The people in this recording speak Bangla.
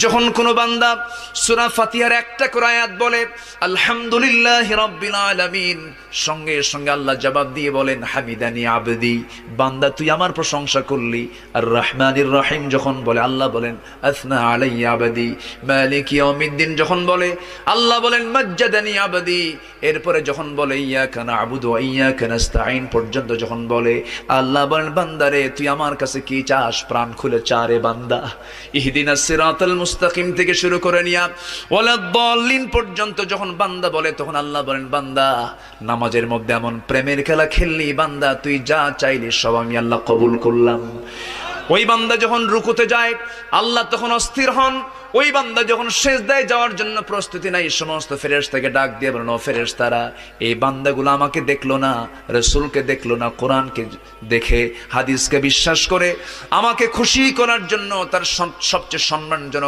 যখন কোনো বান্দা সূরা ফাতিহার একটা করে আয়াত বলে আলহামদুলিল্লাহি রাব্বিল আলামিন, সঙ্গে সঙ্গে আল্লাহ জবাব দিয়ে বলেন হামিদানি আবদি, বান্দা তুই আমার প্রশংসা করলি। আর রহমানির রহিম যখন বলে আল্লাহ বলেন আসনা আলাইয়া আবদি। মালিক ইয়াউমিদ্দিন যখন বলে আল্লাহ বলেন মাজ্জাদানি আবদি। এরপরে যখন বলে ইয়াকা না'বুদু ওয়া ইয়াকা নাস্তাঈন পর্যন্ত যখন বলে আল্লাহ বলেন বান্দারে তুই আমার কাছে কি চাস, প্রাণ খুলে চা রে বান্দা। ইহদিনাস সিরাতাল মুস্তাকিম থেকে শুরু করে নিয়া ওয়ালাদ-দাল্লিন পর্যন্ত যখন বান্দা বলে তখন আল্লাহ বলেন বান্দা নামাজের মধ্যে এমন প্রেমের খেলা খেললি বান্দা, তুই যা চাইলি সব আমি আল্লাহ কবুল করলাম। ওই বান্দা যখন রুকুতে যায় আল্লাহ তখন অস্থির হন। ওই বান্দা যখন সিজদায় যাওয়ার জন্য প্রস্তুতি নাই, সমস্ত ফেরেশতাকে ডাক দিয়ে বলেন ও ফেরেশতারা, এই বান্দাগুলো আমাকে দেখলো না, রাসূলকে দেখলো না, কোরআনকে দেখে হাদিসকে বিশ্বাস করে আমাকে খুশি করার জন্য তার সবচেয়ে সম্মানজনক